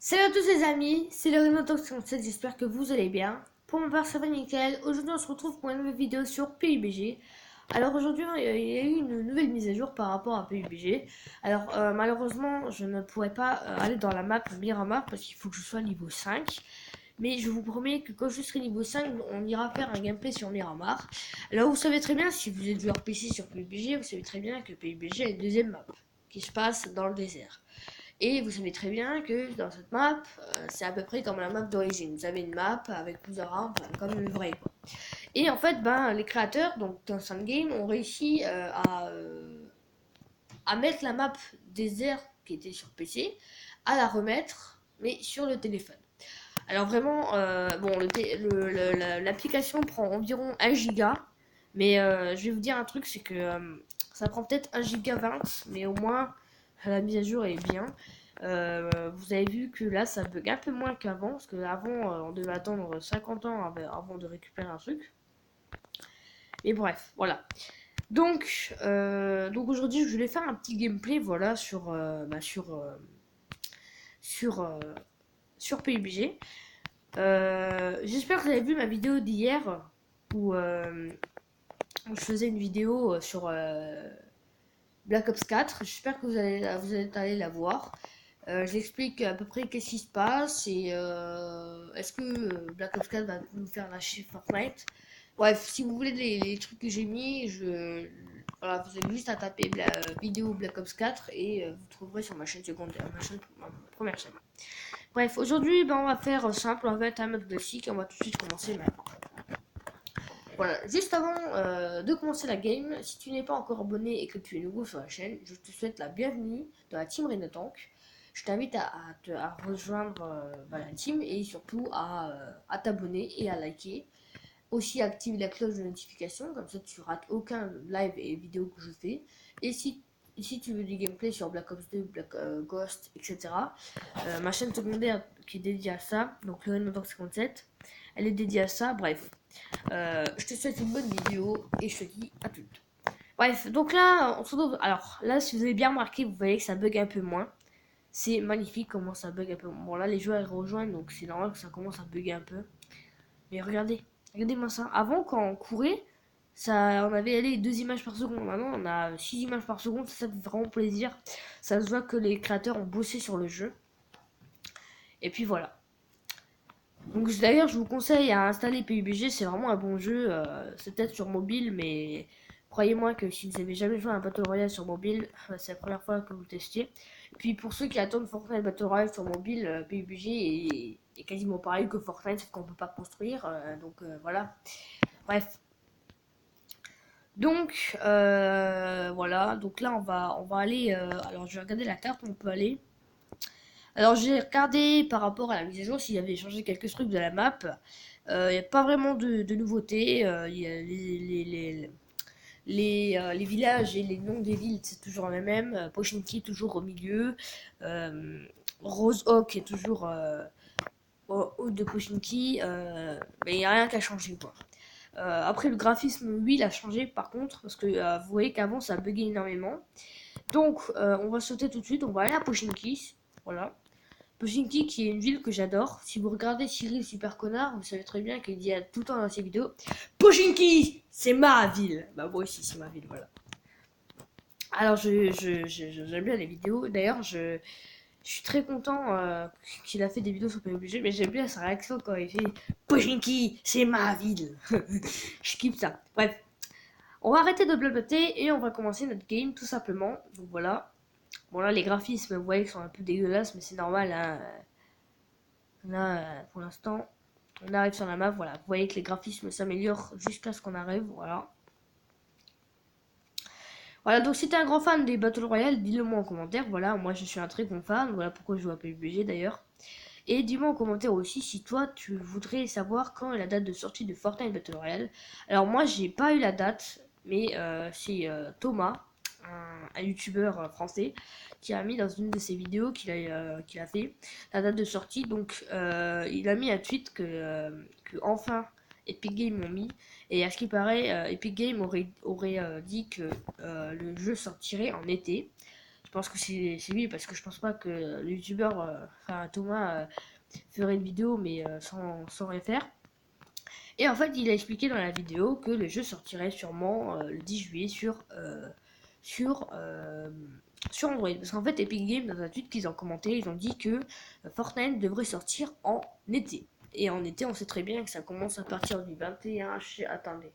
Salut à tous les amis, c'est le Renotox37, j'espère que vous allez bien. Pour mon part, ça va nickel. Aujourd'hui, on se retrouve pour une nouvelle vidéo sur PUBG. Alors aujourd'hui, il y a eu une nouvelle mise à jour par rapport à PUBG. Alors malheureusement, je ne pourrais pas aller dans la map Miramar parce qu'il faut que je sois niveau 5. Mais je vous promets que quand je serai niveau 5, on ira faire un gameplay sur Miramar. Alors vous savez très bien, si vous êtes joueur PC sur PUBG, vous savez très bien que PUBG a une deuxième map qui se passe dans le désert. Et vous savez très bien que dans cette map, c'est à peu près comme la map d'origine. Vous avez une map avec plusieurs rampes, comme le vrai, quoi. Et en fait, les créateurs, donc Tencent Game, ont réussi à mettre la map désert qui était sur PC, à la remettre, mais sur le téléphone. Alors vraiment, l'application prend environ 1 giga, mais je vais vous dire un truc, c'est que ça prend peut-être 1 giga 20, mais au moins la mise à jour est bien. Vous avez vu que là ça bug un peu moins qu'avant, parce qu'avant on devait attendre 50 ans avant de récupérer un truc. Mais bref, voilà. Donc aujourd'hui je voulais faire un petit gameplay, voilà, sur PUBG. J'espère que vous avez vu ma vidéo d'hier où je faisais une vidéo sur Black Ops 4. J'espère que vous êtes allé la voir. J'explique à peu près qu'est-ce qui se passe et est-ce que Black Ops 4 va nous faire lâcher Fortnite. Bref, si vous voulez les trucs que j'ai mis, voilà, vous avez juste à taper vidéo Black Ops 4 et vous trouverez sur ma chaîne secondaire, ma première chaîne. Bref, aujourd'hui, on va faire simple, on va être un mode classique et on va tout de suite commencer maintenant. Voilà, juste avant de commencer la game, si tu n'es pas encore abonné et que tu es nouveau sur la chaîne, je te souhaite la bienvenue dans la team Renotank. Je t'invite à rejoindre la team et surtout à t'abonner et à liker. Aussi active la cloche de notification, comme ça tu rates aucun live et vidéo que je fais. Et si tu veux du gameplay sur Black Ops 2, Black Ghost, etc., ma chaîne secondaire qui est dédiée à ça, donc le Renotank 57, elle est dédiée à ça. Bref, je te souhaite une bonne vidéo et je te dis à toutes. Bref, donc là, on se retrouve. Alors là, si vous avez bien remarqué, vous voyez que ça bug un peu moins. C'est magnifique comment ça bug un peu. Bon, là, les joueurs ils rejoignent, donc c'est normal que ça commence à bugger un peu. Mais regardez-moi ça. Avant, quand on courait, on avait allé 2 images par seconde. Maintenant, on a 6 images par seconde. Ça fait vraiment plaisir. Ça se voit que les créateurs ont bossé sur le jeu. Et puis voilà. Donc d'ailleurs, je vous conseille à installer PUBG, c'est vraiment un bon jeu. C'est peut-être sur mobile, mais croyez-moi que si vous n'avez jamais joué à un Battle Royale sur mobile, c'est la première fois que vous le testiez. Et puis pour ceux qui attendent Fortnite Battle Royale sur mobile, PUBG est quasiment pareil que Fortnite, sauf qu'on peut pas construire. Voilà. Bref. Voilà. Donc là, on va aller. Alors je vais regarder la carte où on peut aller. Alors j'ai regardé par rapport à la mise à jour s'il y avait changé quelques trucs de la map. Il n'y a pas vraiment de nouveautés. Y a les villages et les noms des villes, c'est toujours les mêmes. Pochinki toujours au milieu. Euh, Rose Oak est toujours au haut de Pochinki. Mais il n'y a rien qui a changé, quoi. Après le graphisme, oui, il a changé par contre, parce que vous voyez qu'avant ça buguait énormément. Donc on va sauter tout de suite, on va aller à Pochinki. Voilà. Pochinki qui est une ville que j'adore. Si vous regardez Cyril Super Connard, vous savez très bien qu'il dit tout le temps dans ses vidéos Pochinki, c'est ma ville. Bah moi aussi c'est ma ville, voilà. Alors j'aime bien les vidéos. D'ailleurs je suis très content qu'il a fait des vidéos sur PUBG, mais j'aime bien sa réaction quand il fait Pochinki, c'est ma ville. Je kiffe ça. Bref, on va arrêter de blablater et on va commencer notre game tout simplement. Donc voilà. Bon là les graphismes, vous voyez qu'ils sont un peu dégueulasses, mais c'est normal, hein. Là, pour l'instant, on arrive sur la map. Voilà, vous voyez que les graphismes s'améliorent jusqu'à ce qu'on arrive. Voilà. Voilà, donc si t'es un grand fan des Battle Royale, dis-le moi en commentaire. Voilà, moi je suis un très grand fan. Voilà pourquoi je joue à PUBG d'ailleurs. Et dis-moi en commentaire aussi si toi tu voudrais savoir quand est la date de sortie de Fortnite Battle Royale. Alors moi j'ai pas eu la date, mais c'est Thomas, un youtubeur français, qui a mis dans une de ses vidéos qu'il a fait la date de sortie. Donc il a mis un tweet que enfin Epic Games ont mis. Et à ce qui paraît, Epic Games aurait dit que le jeu sortirait en été. pense que c'est lui parce que je pense pas que le youtubeur, enfin Thomas, ferait une vidéo mais sans rien faire. Et en fait, il a expliqué dans la vidéo que le jeu sortirait sûrement le 10 juillet sur, euh, sur Android. Parce qu'en fait, Epic Games, dans un tweet qu'ils ont commenté, ils ont dit que Fortnite devrait sortir en été. Et en été, on sait très bien que ça commence à partir du 21. Attendez.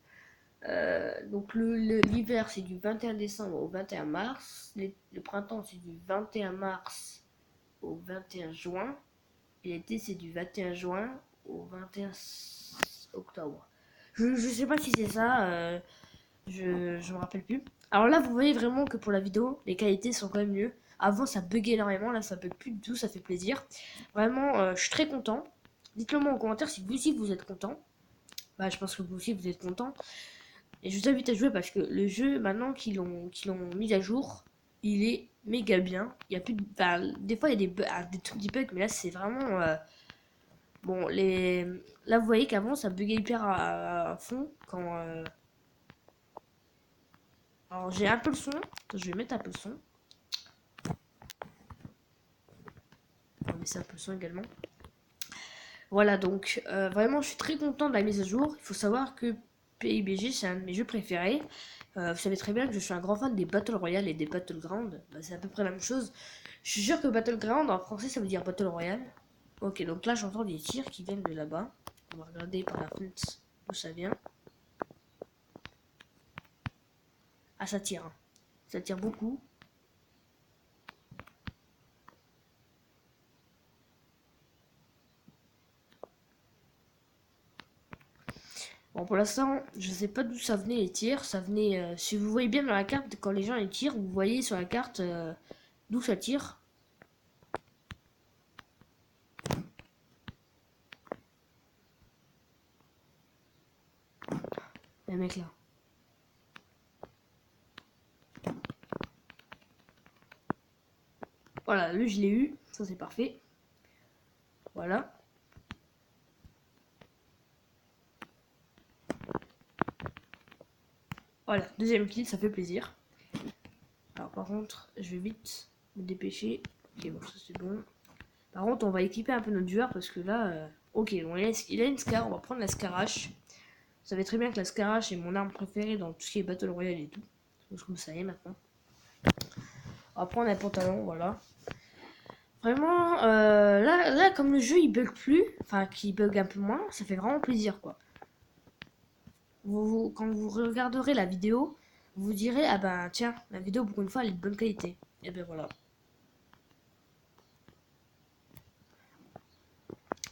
Donc l'hiver, c'est du 21 décembre au 21 mars. Le printemps, c'est du 21 mars au 21 juin. Et l'été, c'est du 21 juin au 21 octobre. Je sais pas si c'est ça, je me rappelle plus. Alors là, vous voyez vraiment que pour la vidéo, les qualités sont quand même mieux. Avant, ça buguait énormément, là, ça bug plus du tout, ça fait plaisir. Vraiment, je suis très content. Dites-le moi en commentaire si vous aussi vous êtes content. Bah, je pense que vous aussi vous êtes content. Et je vous invite à jouer parce que le jeu, maintenant qu'ils l'ont mis à jour, il est méga bien. Il y a plus de... Enfin, des fois, il y a des trucs qui bug, mais là, c'est vraiment... Bon, là, vous voyez qu'avant, ça buguait hyper à fond. Alors, j'ai un peu le son. Je vais mettre un peu le son. On va baisser un peu le son également. Voilà, donc, vraiment, je suis très content de la mise à jour. Il faut savoir que PUBG, c'est un de mes jeux préférés. Vous savez très bien que je suis un grand fan des Battle Royale et des Battlegrounds. Bah, c'est à peu près la même chose. Je suis sûr que Battleground, en français, ça veut dire Battle Royale. Ok, donc là, j'entends des tirs qui viennent de là-bas. On va regarder par la fenêtre d'où ça vient. Ah, ça tire. Hein. Ça tire beaucoup. Bon, pour l'instant, je sais pas d'où ça venait les tirs. Ça venait, si vous voyez bien dans la carte, quand les gens les tirent, vous voyez sur la carte d'où ça tire. Les mecs là. Voilà, lui je l'ai eu. Ça c'est parfait. Voilà. Voilà, deuxième kill, ça fait plaisir. Alors par contre, je vais vite me dépêcher. Ok, bon, ça c'est bon. Par contre, on va équiper un peu notre joueur parce que là... Ok, bon, il a une Scar, on va prendre la Scarache. Vous savez très bien que la Scarache est mon arme préférée dans tout ce qui est Battle Royale et tout. Parce que vous savez maintenant. On va prendre un pantalon, voilà. Vraiment, là, comme le jeu il bug plus, enfin qu'il bug un peu moins, ça fait vraiment plaisir quoi. Quand vous regarderez la vidéo, vous direz, ah ben tiens, la vidéo pour une fois elle est de bonne qualité. Et ben voilà.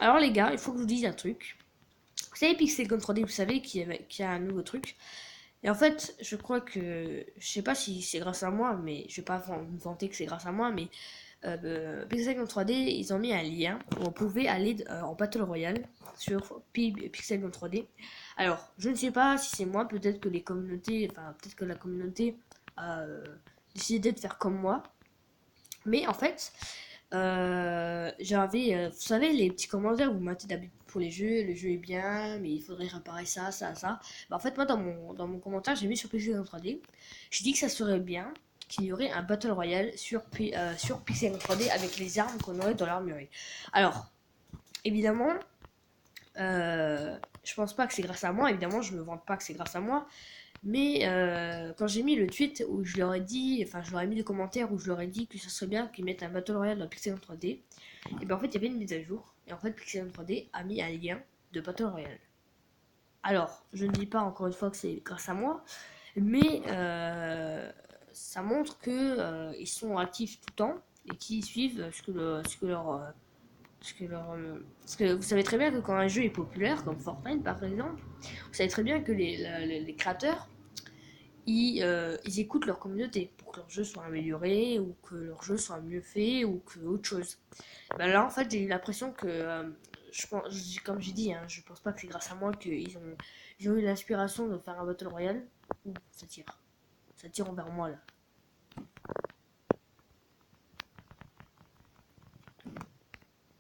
Alors les gars, il faut que je vous dise un truc. Vous savez Pixelgun 3D, vous savez qu'il y a un nouveau truc. Et en fait, je crois que, je sais pas si c'est grâce à moi, mais je vais pas me vanter que c'est grâce à moi, mais Pixelgun 3D, ils ont mis un lien où on pouvait aller en Battle Royale sur Pixelgun 3D. Alors, je ne sais pas si c'est moi, peut-être que les communautés, enfin, peut-être que la communauté a décidé de faire comme moi. Mais en fait, vous savez, les petits commentaires, vous mettez d'habitude pour les jeux, le jeu est bien, mais il faudrait réparer ça, ça, ça. Bah, en fait, moi, dans mon commentaire, j'ai mis sur Pixel 3D, j'ai dit que ça serait bien qu'il y aurait un Battle Royale sur Pixel 3D avec les armes qu'on aurait dans l'armurerie. Alors, évidemment, je pense pas que c'est grâce à moi, évidemment, je me vante pas que c'est grâce à moi, mais quand j'ai mis le tweet où je leur ai dit, enfin je leur ai mis des commentaires où je leur ai dit que ça serait bien qu'ils mettent un Battle Royale dans Pixel 3D, et bien en fait il y avait une mise à jour, et en fait Pixel 3D a mis un lien de Battle Royale. Alors, je ne dis pas encore une fois que c'est grâce à moi, mais ça montre que ils sont actifs tout le temps et qu'ils suivent parce que vous savez très bien que quand un jeu est populaire, comme Fortnite par exemple, vous savez très bien que les créateurs ils écoutent leur communauté pour que leur jeu soit amélioré ou que leur jeu soit mieux fait ou que autre chose. Ben là, en fait, j'ai eu l'impression que, je pense, comme j'ai dit, hein, je pense pas que c'est grâce à moi ils ont eu l'inspiration de faire un Battle Royale. Ouh, ça tire envers moi là.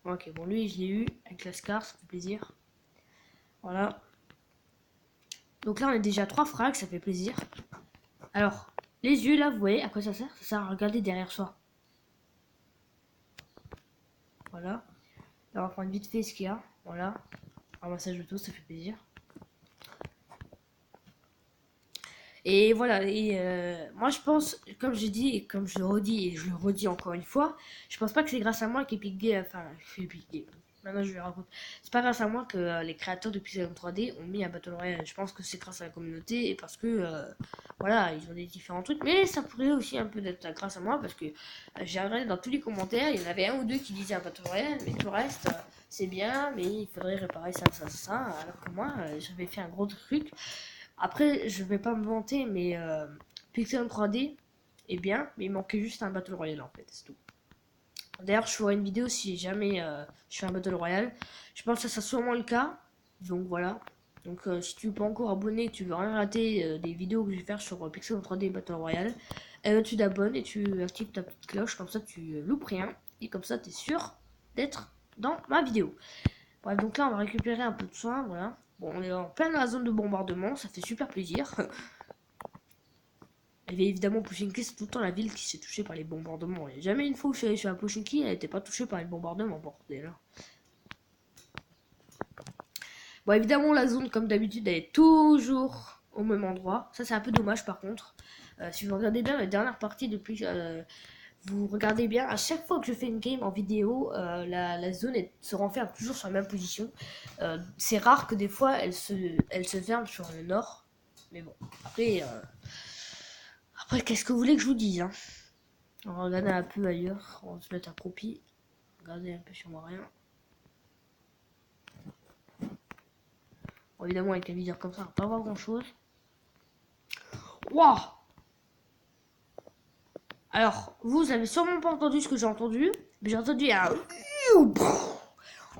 Ok, bon, lui, je l'ai eu avec la Scar, ça fait plaisir. Voilà. Donc là, on est déjà 3 frags, ça fait plaisir. Alors, les yeux là, vous voyez à quoi ça sert? Ça sert à regarder derrière soi. Voilà. Là, on va prendre vite fait ce qu'il y a. Voilà. Ramassage de tout, ça fait plaisir. Et voilà, et moi je pense, comme j'ai dit, et comme je le redis, et je le redis encore une fois, je pense pas que c'est grâce à moi qu'Epic Games, enfin, Epic Games, maintenant je vais raconter, c'est pas grâce à moi que les créateurs de Pixel 3D ont mis un Battle Royale, je pense que c'est grâce à la communauté, et parce que, voilà, ils ont des différents trucs, mais ça pourrait aussi un peu être grâce à moi, parce que j'ai regardé dans tous les commentaires, il y en avait un ou deux qui disaient un Battle Royale, mais tout le reste, c'est bien, mais il faudrait réparer ça, alors que moi, j'avais fait un gros truc. Après, je vais pas me vanter, mais Pixel 3D est bien, mais il manquait juste un Battle Royale en fait, c'est tout. D'ailleurs, je ferai une vidéo si jamais je fais un Battle Royale. Je pense que ça sera sûrement le cas. Donc voilà. Donc si tu veux pas encore abonner, que tu veux rien rater des vidéos que je vais faire sur Pixel 3D Battle Royale, eh ben, tu t'abonnes et tu actives ta petite cloche, comme ça tu loupes rien. Et comme ça, tu es sûr d'être dans ma vidéo. Bref, donc là, on va récupérer un peu de soin, voilà. Bon, on est en plein dans la zone de bombardement, ça fait super plaisir. Et évidemment, Pochinki, c'est tout le temps la ville qui s'est touchée par les bombardements. Il n'y a jamais une fois où je suis allé sur la Pochinki, elle n'était pas touchée par les bombardements, bordel. Bon, évidemment, la zone, comme d'habitude, elle est toujours au même endroit. Ça, c'est un peu dommage, par contre. Si vous regardez bien la dernière partie depuis... vous regardez bien, à chaque fois que je fais une game en vidéo, la zone se renferme toujours sur la même position. C'est rare que des fois elle se ferme sur le nord. Mais bon, après qu'est-ce que vous voulez que je vous dise, hein. On va regarder un peu ailleurs, on va se mettre accroupi. Regardez un peu sur moi rien. Bon, évidemment avec les viseurs comme ça, on va pas voir grand chose. Waouh! Alors, vous avez sûrement pas entendu ce que j'ai entendu, mais j'ai entendu un...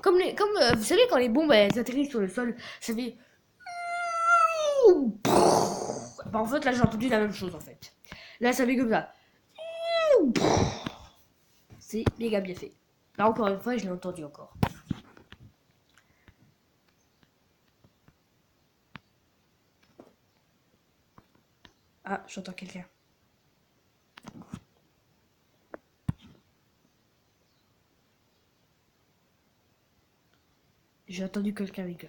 Comme vous savez quand les bombes elles atterrissent sur le sol, ça fait... Bah en fait là j'ai entendu la même chose en fait. Là ça fait comme ça. C'est méga bien fait. Là encore une fois je l'ai entendu encore. Ah j'entends quelqu'un. J'ai entendu quelqu'un les gars.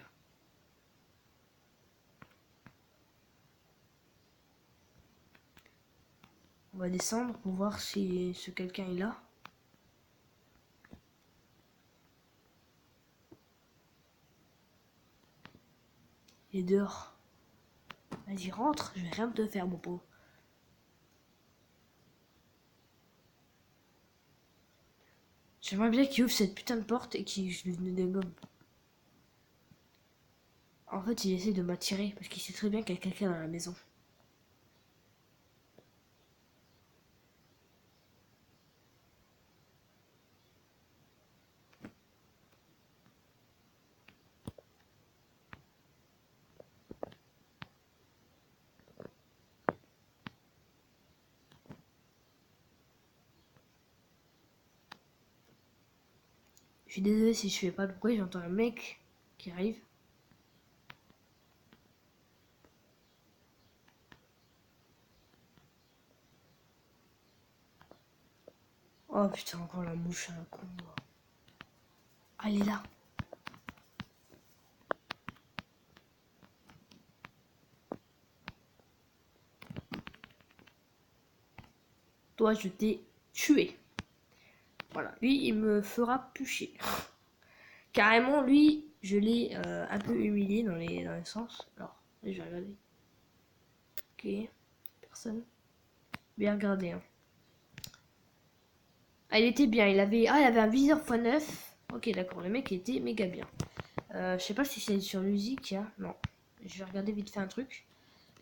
On va descendre pour voir si ce quelqu'un est là. Il est dehors. Vas-y rentre, je vais rien te faire mon pot. J'aimerais bien qu'il ouvre cette putain de porte et qu'il je lui dégomme. En fait il essaie de m'attirer parce qu'il sait très bien qu'il y a quelqu'un dans la maison. Je suis désolé si je fais pas de bruit, j'entends un mec qui arrive. Oh putain, encore la mouche à la con. Ah, elle est là. Toi, je t'ai tué. Voilà, lui, il me fera pucher. Carrément, lui, je l'ai un peu humilié dans les sens. Alors, je vais regarder. Ok, personne. Bien regardé, hein. Ah, il était bien, il avait un viseur x9. Ok, d'accord, le mec était méga bien. Je sais pas si c'est sur musique, hein. Non. Je vais regarder vite fait un truc.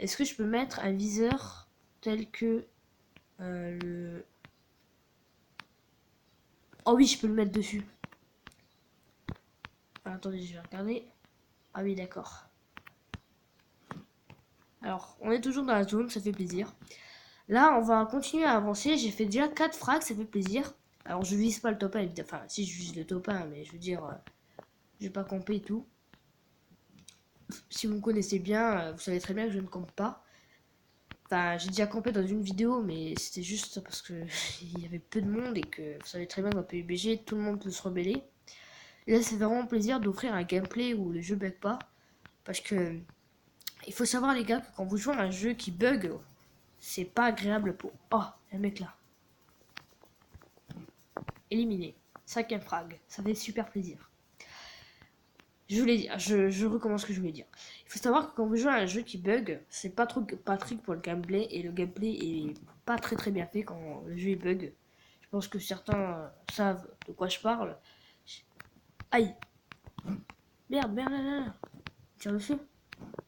Est-ce que je peux mettre un viseur tel que le... Oh oui, je peux le mettre dessus. Ah, attendez, je vais regarder. Ah oui, d'accord. Alors, on est toujours dans la zone, ça fait plaisir. Là, on va continuer à avancer. J'ai fait déjà 4 frags, ça fait plaisir. Alors, je vise pas le top 1, évidemment. Enfin, si je vise le top 1, mais je veux dire, je vais pas camper et tout. Si vous me connaissez bien, vous savez très bien que je ne campe pas. Enfin, j'ai déjà campé dans une vidéo, mais c'était juste parce que il y avait peu de monde et que vous savez très bien que dans PUBG, tout le monde peut se rebeller. Et là, c'est vraiment plaisir d'offrir un gameplay où le jeu bug pas. Parce que il faut savoir, les gars, que quand vous jouez à un jeu qui bug, c'est pas agréable pour. Oh, un mec là. Éliminé. 5ème frag. Ça fait super plaisir. Je voulais dire, je recommence ce que je voulais dire. Il faut savoir que quand vous jouez à un jeu qui bug, c'est pas trop pratique pour le gameplay et le gameplay est pas très bien fait quand le jeu est bug. Je pense que certains savent de quoi je parle. Aïe. Merde, merde, merde, merde. Tire dessus.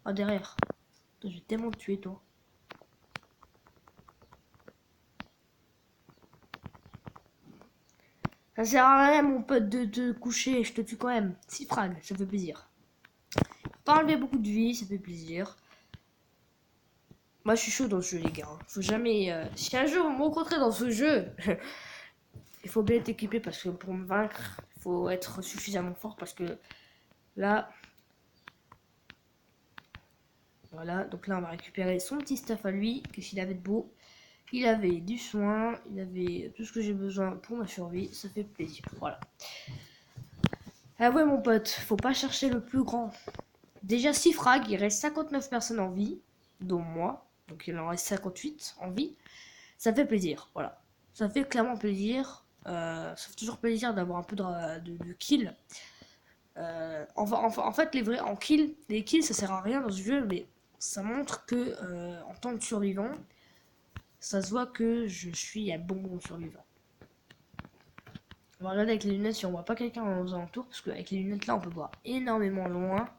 Ah, derrière. Putain, je vais tellement te tuer, toi. Ça sert à rien, mon pote, de te coucher. Je te tue quand même. 6 frags, ça fait plaisir. Pas enlever beaucoup de vie, ça fait plaisir. Moi, je suis chaud dans ce jeu, les gars. Faut jamais. Si un jour vous me rencontrez dans ce jeu, il faut bien être équipé parce que pour me vaincre, il faut être suffisamment fort parce que là. Voilà, donc là, on va récupérer son petit stuff à lui. Qu'est-ce qu'il avait de beau? Il avait du soin, il avait tout ce que j'ai besoin pour ma survie. Ça fait plaisir. Voilà. Ah ouais, mon pote, faut pas chercher le plus grand. Déjà 6 frags, il reste 59 personnes en vie, dont moi. Donc il en reste 58 en vie. Ça fait plaisir, voilà. Ça fait clairement plaisir. Ça fait toujours plaisir d'avoir un peu de kill. En fait, les kills, ça sert à rien dans ce jeu, mais ça montre que en tant que survivant, ça se voit que je suis un bon survivant. On va regarder avec les lunettes si on voit pas quelqu'un dans nos alentours, parce qu'avec les lunettes là, on peut voir énormément loin.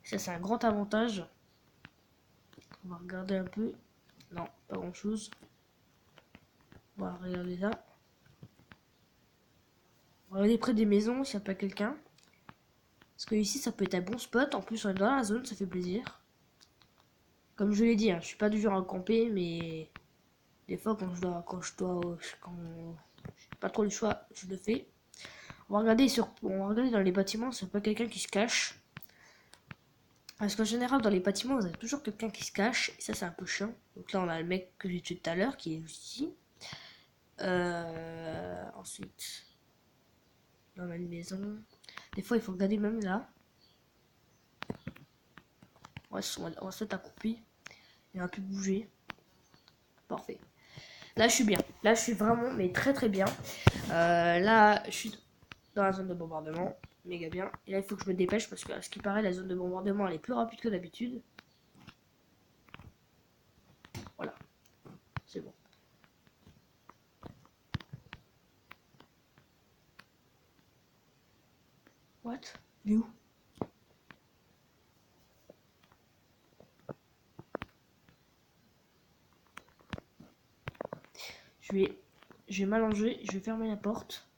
Ça, c'est un grand avantage. On va regarder un peu. Non, pas grand chose. On va regarder là. On va regarder près des maisons s'il n'y a pas quelqu'un. Parce que ici, ça peut être un bon spot. En plus, on est dans la zone, ça fait plaisir. Comme je l'ai dit, hein, je suis pas du genre à camper, mais des fois, quand j'ai pas trop le choix, je le fais. On va regarder dans les bâtiments s'il n'y a pas quelqu'un qui se cache. Parce qu'en général, dans les bâtiments, vous avez toujours quelqu'un qui se cache. Et ça, c'est un peu chiant. Donc là, on a le mec que j'ai tué tout à l'heure qui est ici. Ensuite, dans la maison. Des fois, il faut regarder même là. On va se mettre accroupi. Il a pu bouger. Parfait. Là, je suis bien. Là, je suis vraiment, mais très bien. Là, je suis dans la zone de bombardement. Méga bien. Et là, il faut que je me dépêche parce que, à ce qui paraît, la zone de bombardement, elle est plus rapide que d'habitude. Voilà. C'est bon. What? Il est où? Je vais m'allonger, je vais fermer la porte.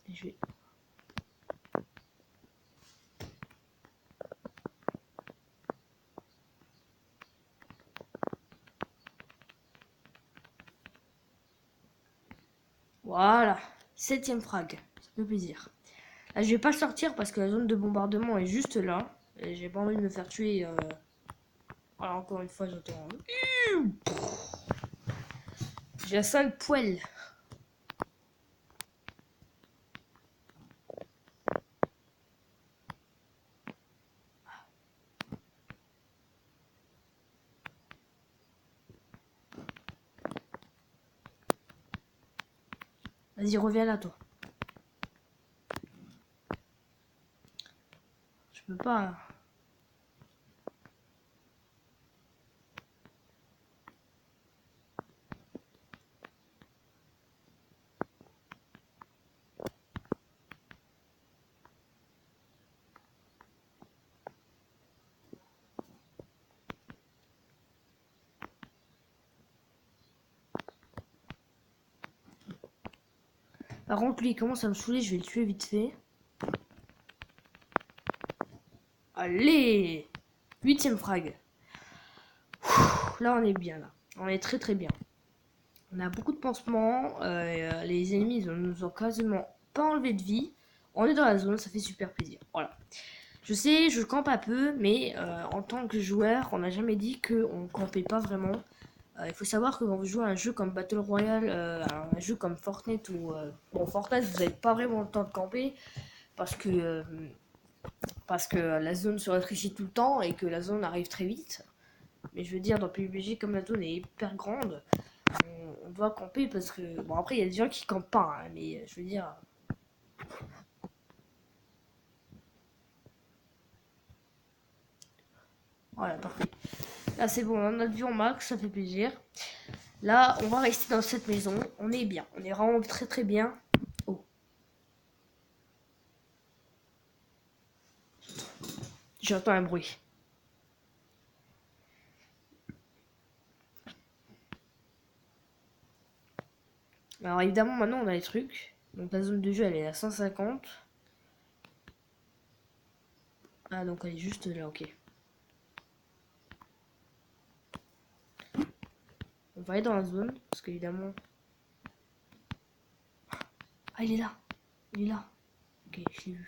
Et je vais. Voilà. 7ème frag. Ça fait plaisir. Là, je vais pas sortir parce que la zone de bombardement est juste là. Et j'ai pas envie de me faire tuer. Voilà, encore une fois, j'entends. J'ai un sale poil. Vas-y, reviens là, toi. Je peux pas. Par contre, lui, il commence à me saouler. Je vais le tuer vite fait. Allez! 8ème frag. Là, on est bien, là. On est très bien. On a beaucoup de pansements. Les ennemis, ils nous ont quasiment pas enlevé de vie. On est dans la zone, ça fait super plaisir. Voilà. Je sais, je campe un peu, mais en tant que joueur, on n'a jamais dit qu'on campait pas vraiment. Il faut savoir que quand vous jouez à un jeu comme Battle Royale, un jeu comme Fortnite ou bon Fortnite, vous n'avez pas vraiment le temps de camper parce que parce que la zone se rétrécit tout le temps et que la zone arrive très vite. Mais je veux dire, dans PUBG, comme la zone est hyper grande, on doit camper parce que bon après il y a des gens qui campent pas, hein, mais je veux dire. Voilà, parfait. Là c'est bon, on a notre vue en max, ça fait plaisir. Là, on va rester dans cette maison. On est bien. On est vraiment très très bien. Oh, j'entends un bruit. Alors évidemment, maintenant on a les trucs. Donc la zone de jeu, elle est à 150. Ah, donc elle est juste là, ok. On va aller dans la zone, parce qu'évidemment... Ah, il est là. Il est là. Ok, je l'ai vu.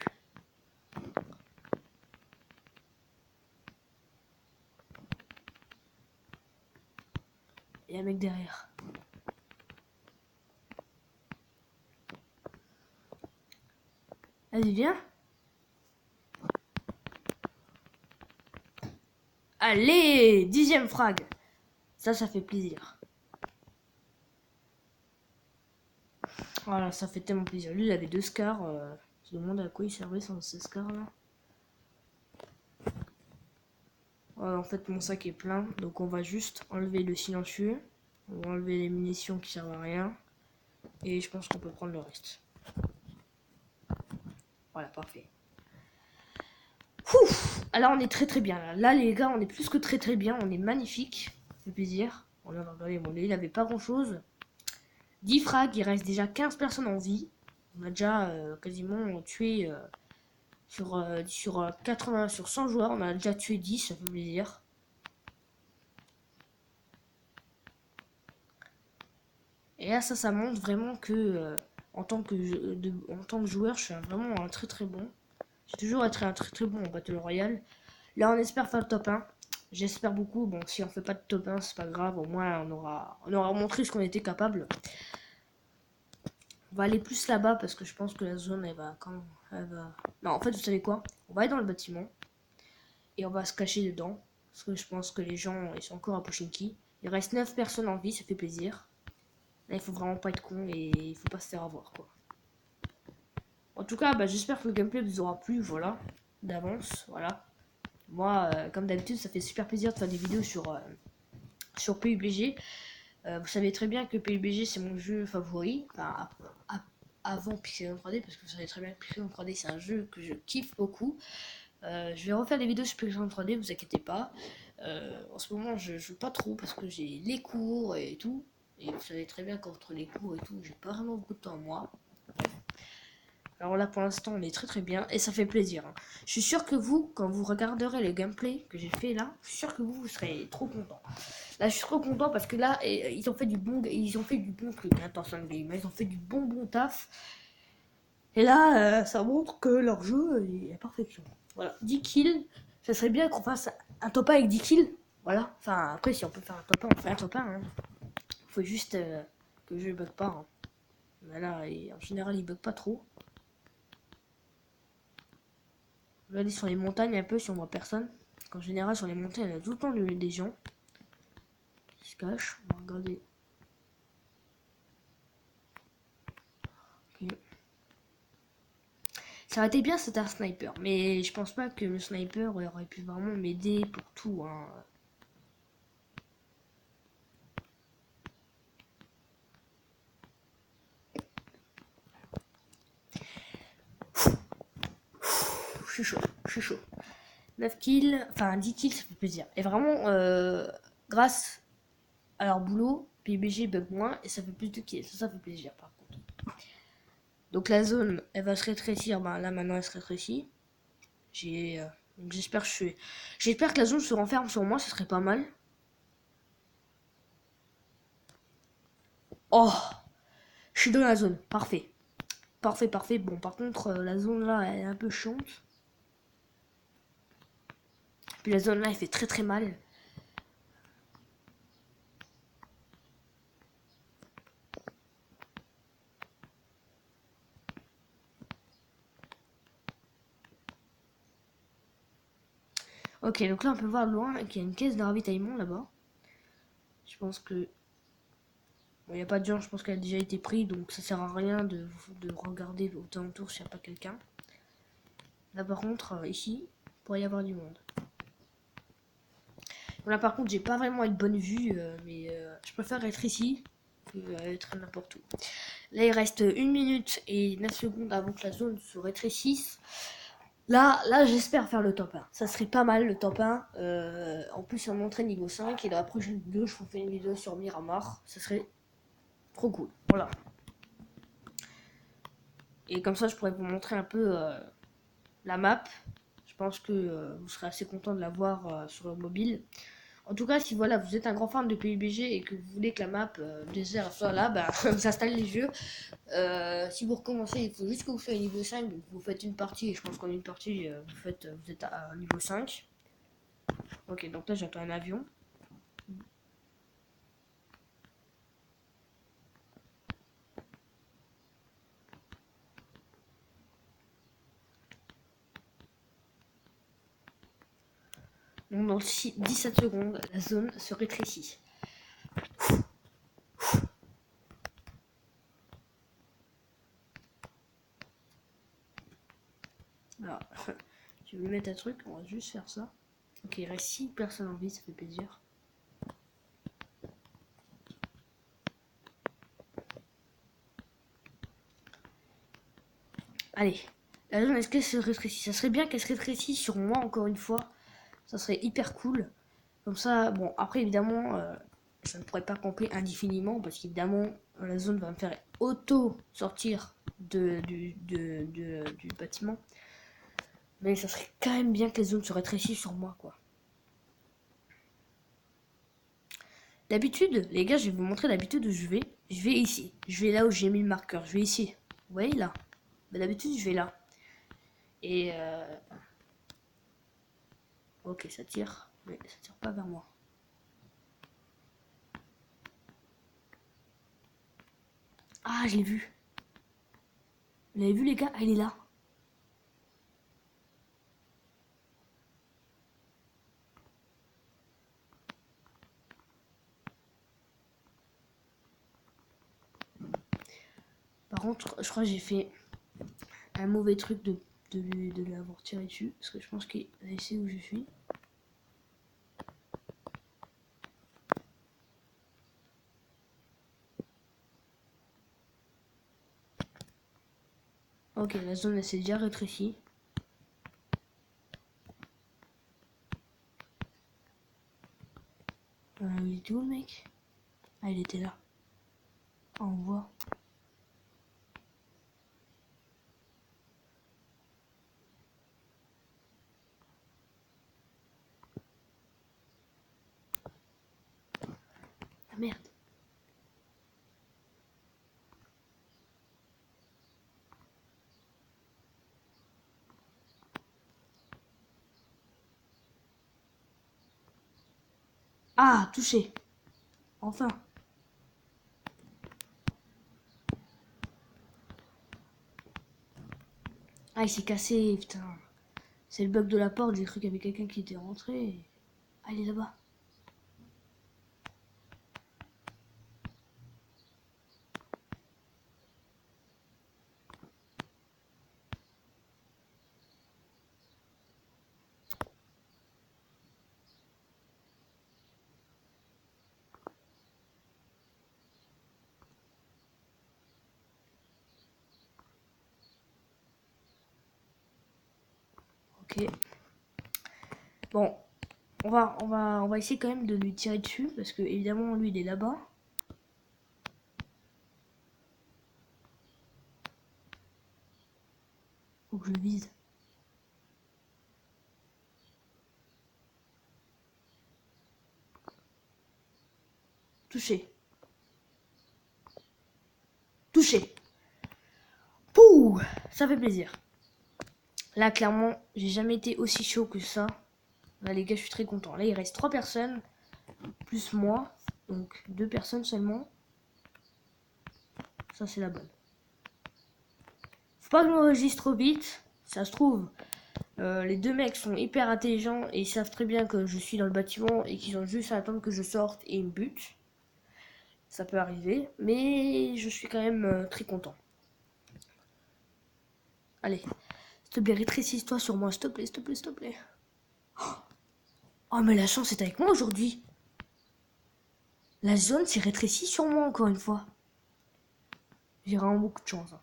Il y a un mec derrière. Vas-y, viens. Allez, 10e frag. Ça fait plaisir. Voilà, ça fait tellement plaisir. Lui, il avait 2 scars. Je me demande à quoi il servait ces scars là. Voilà, en fait, mon sac est plein. Donc, on va juste enlever le silencieux. On va enlever les munitions qui servent à rien. Et je pense qu'on peut prendre le reste. Voilà, parfait. Ouf. Alors, on est très très bien. Là, les gars, on est plus que très très bien. On est magnifique. Ça fait plaisir. On a regardé, bon, il avait pas grand chose. 10 frags, il reste déjà 15 personnes en vie. On a déjà quasiment tué sur 80, sur 100 joueurs. On a déjà tué 10, ça fait plaisir. Et là, ça montre vraiment que en tant que joueur, je suis vraiment un très très bon. J'ai toujours été un très très bon en Battle Royale. Là, on espère faire le top 1. J'espère beaucoup. Bon, si on fait pas de top 1, c'est pas grave. Au moins, on aura montré ce qu'on était capable. On va aller plus là-bas parce que je pense que la zone, elle va... Non, en fait, vous savez quoi? On va aller dans le bâtiment et on va se cacher dedans. Parce que je pense que les gens, ils sont encore à Pochinki. Il reste 9 personnes en vie, ça fait plaisir. Là, il faut vraiment pas être con et il faut pas se faire avoir, quoi. En tout cas, j'espère que le gameplay vous aura plu, voilà, d'avance, voilà. Moi, comme d'habitude, ça fait super plaisir de faire des vidéos sur PUBG. Vous savez très bien que PUBG, c'est mon jeu favori, enfin, avant Pixel 3D, parce que vous savez très bien que Pixel 3D, c'est un jeu que je kiffe beaucoup. Je vais refaire des vidéos sur Pixel 3D, vous inquiétez pas. En ce moment, je joue pas trop parce que j'ai les cours et tout. Et vous savez très bien qu'entre les cours et tout, j'ai pas vraiment beaucoup de temps à moi. Alors là, pour l'instant, on est très très bien et ça fait plaisir, hein. Je suis sûr que vous, quand vous regarderez le gameplay que j'ai fait là, je suis sûr que vous serez trop content. Là, je suis trop content parce que là, ils ont fait du bon truc. Attention, game, ils ont fait du bon taf. Et là, ça montre que leur jeu est à perfection. Voilà, 10 kills. Ça serait bien qu'on fasse un top 1 avec 10 kills. Voilà. Enfin, après, si on peut faire un top 1, on fait un top 1. Hein. Faut juste que le jeu bug pas. Hein. Mais là, en général, il bug pas trop. Regardez sur les montagnes un peu si on voit personne. En général, sur les montagnes, il y a tout le temps des gens qui se cachent. On va regarder. Ok. Ça aurait été bien c'était un sniper, mais je pense pas que le sniper aurait pu vraiment m'aider pour tout. Hein. Je suis chaud, je suis chaud. 9 kills, enfin 10 kills, ça fait plaisir. Et vraiment, grâce à leur boulot, PUBG bug moins et ça fait plus de kills. Ça fait plaisir par contre. Donc la zone, elle va se rétrécir. Là maintenant, elle se rétrécit. J'espère que la zone se renferme sur moi, ce serait pas mal. Oh, je suis dans la zone, parfait. Parfait. Bon, par contre, la zone là, elle est un peu chiante. Puis la zone là, elle fait très très mal. Ok, donc là on peut voir loin qu'il y a une caisse de ravitaillement là-bas. Je pense que... Bon, il n'y a pas de gens, je pense qu'elle a déjà été prise, donc ça sert à rien de regarder autour s'il n'y a pas quelqu'un. Là par contre, ici, il pourrait y avoir du monde. Bon, là par contre, j'ai pas vraiment une bonne vue, mais je préfère être ici que être n'importe où. Là il reste 1 minute et 9 secondes avant que la zone se rétrécisse. Là j'espère faire le top 1. Ça serait pas mal le top 1. En plus, on montrait niveau 5 et dans la prochaine vidéo, je vous fais une vidéo sur Miramar. Ça serait trop cool. Voilà. Et comme ça, je pourrais vous montrer un peu la map. Je pense que vous serez assez content de la voir sur le mobile. En tout cas, si voilà, vous êtes un grand fan de PUBG et que vous voulez que la map désert soit là, bah, vous installez les jeux. Si vous recommencez, il faut juste que vous soyez niveau 5, donc vous faites une partie, et je pense qu'en une partie, vous êtes à niveau 5. Ok, donc là j'attends un avion. Donc dans 17 secondes, la zone se rétrécit. Alors, je vais mettre un truc, on va juste faire ça. Ok, il reste 6 personnes en vie, ça fait plaisir. Allez, la zone, est-ce qu'elle se rétrécit? Ça serait bien qu'elle se rétrécisse sur moi encore une fois. Ça serait hyper cool. Comme ça, bon, après évidemment, ça ne pourrait pas camper indéfiniment parce qu'évidemment, la zone va me faire auto sortir du bâtiment. Mais ça serait quand même bien que les zones se rétrécissent sur moi, quoi. D'habitude, les gars, je vais vous montrer d'habitude où je vais. Je vais ici. Je vais là où j'ai mis le marqueur. Je vais ici. Vous voyez là? Bah, d'habitude, je vais là. Et ok, ça tire. Mais ça tire pas vers moi. Ah, je l'ai vu. Vous l'avez vu, les gars? Elle est là. Par contre, je crois que j'ai fait un mauvais truc de l'avoir tiré dessus. Parce que je pense qu'il sait où je suis. Ok, la zone elle s'est déjà rétrécie. Il était où le mec? Ah, il était là. Ah, on voit. Ah merde. Ah, touché. Enfin. Ah, il s'est cassé, putain. C'est le bug de la porte, j'ai cru qu'il y avait quelqu'un qui était rentré. Ah, il est là-bas. Ok. Bon, on va essayer quand même de lui tirer dessus parce que évidemment lui il est là-bas. Faut que je le vise. Touché. Touché. Pouh, ça fait plaisir. Là clairement, j'ai jamais été aussi chaud que ça. Là, les gars, je suis très content. Là, il reste 3 personnes, plus moi. Donc, 2 personnes seulement. Ça, c'est la bonne. Faut pas que je m'enregistre trop vite. Ça se trouve, les 2 mecs sont hyper intelligents et ils savent très bien que je suis dans le bâtiment et qu'ils ont juste à attendre que je sorte et ils me butent. Ça peut arriver, mais je suis quand même très content. Allez, s'il te plaît, rétrécis-toi sur moi, s'il te plaît, s'il te plaît, s'il te plaît. Oh, mais la chance est avec moi aujourd'hui. La zone s'est rétrécie sur moi encore une fois. J'ai vraiment beaucoup de chance. Hein.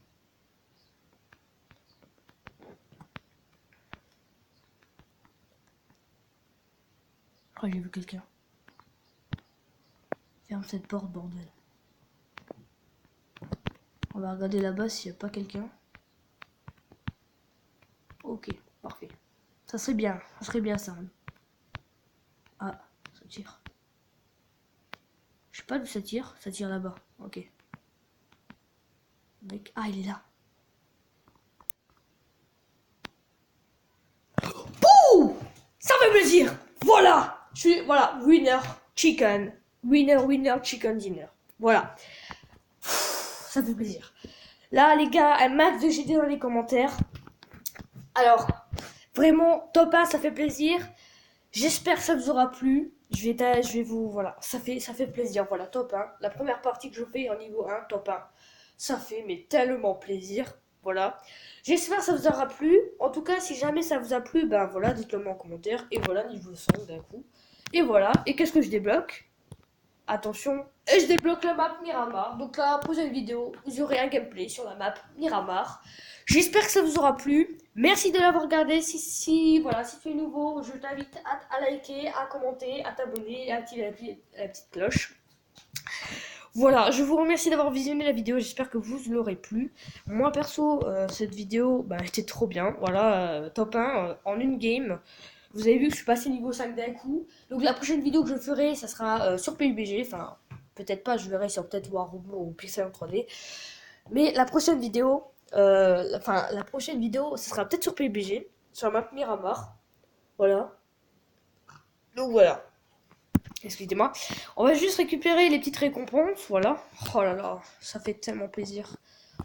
Oh, j'ai vu quelqu'un. Ferme cette porte, bordel. On va regarder là-bas s'il n'y a pas quelqu'un. Ok, parfait. Ça serait bien ça. Ah, ça tire. Je sais pas d'où ça tire là-bas. Ok. Mec, ah, il est là. Pouh! Ça fait plaisir. Voilà. Voilà, winner chicken. Winner chicken dinner. Voilà. Ça fait plaisir. Là, les gars, un max de GD dans les commentaires. Alors, vraiment, top 1, ça fait plaisir. J'espère que ça vous aura plu. Je vais vous... Voilà, ça fait plaisir. Voilà, top 1. La première partie que je fais en niveau 1, top 1. Ça fait mais tellement plaisir. Voilà. J'espère que ça vous aura plu. En tout cas, si jamais ça vous a plu, ben voilà, dites-le moi en commentaire. Et voilà, niveau 100 d'un coup. Et voilà. Et qu'est-ce que je débloque? Attention. Et je débloque la map Miramar. Donc la prochaine vidéo, vous aurez un gameplay sur la map Miramar. J'espère que ça vous aura plu. Merci de l'avoir regardé. Voilà, si tu es nouveau, je t'invite à liker, à commenter, à t'abonner et à activer la petite cloche. Voilà, je vous remercie d'avoir visionné la vidéo, j'espère que vous l'aurez plu. Moi perso, cette vidéo était trop bien, voilà, top 1 en une game. Vous avez vu que je suis passé niveau 5 d'un coup. Donc la prochaine vidéo que je ferai, ça sera sur PUBG, enfin peut-être pas, je verrai sur peut-être Warrobo ou Pixel en 3D. Mais la prochaine vidéo, la prochaine vidéo, ça sera peut-être sur PUBG, sur la map Miramar. Voilà. Donc voilà. Excusez-moi. On va juste récupérer les petites récompenses, voilà. Oh là là, ça fait tellement plaisir.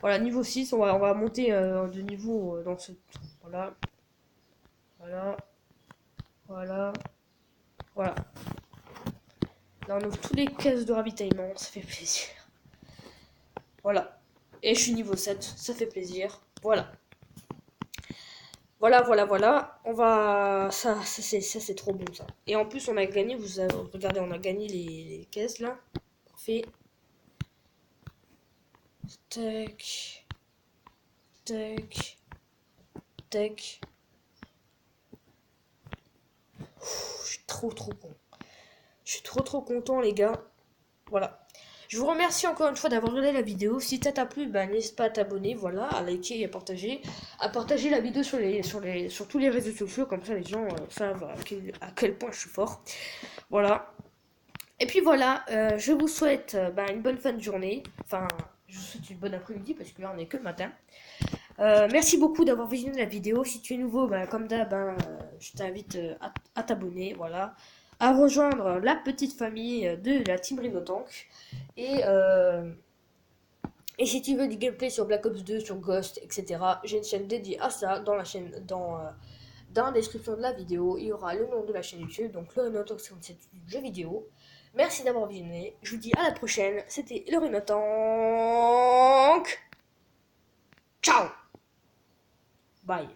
Voilà, niveau 6, on va monter de niveau dans ce... Voilà. Voilà. Voilà. Voilà. Là, on ouvre tous les caisses de ravitaillement, ça fait plaisir. Voilà. Et je suis niveau 7, ça fait plaisir. Voilà. Voilà. On va... Ça c'est trop bon, ça. Et en plus, on a gagné, vous avez... Regardez, on a gagné les caisses, là. Parfait. Tac. Tac. Tac. Je suis trop con. Je suis trop content, les gars. Voilà. Je vous remercie encore une fois d'avoir regardé la vidéo. Si ça t'a plu, n'hésite pas à t'abonner, voilà, à liker et à partager. À partager la vidéo sur tous les réseaux sociaux, comme ça les gens savent à quel point je suis fort. Voilà. Et puis voilà, je vous souhaite une bonne fin de journée. Enfin, je vous souhaite une bonne après-midi parce que là on est que le matin. Merci beaucoup d'avoir visionné la vidéo. Si tu es nouveau, comme d'hab, je t'invite à t'abonner, voilà, à rejoindre la petite famille de la Team Rhinotank. Et si tu veux du gameplay sur Black Ops 2, sur Ghost, etc., j'ai une chaîne dédiée à ça dans la description de la vidéo. Il y aura le nom de la chaîne YouTube, donc le Rhinotank 57 jeux vidéo. Merci d'avoir visionné. Je vous dis à la prochaine. C'était le Rhinotank. Ciao. Bye.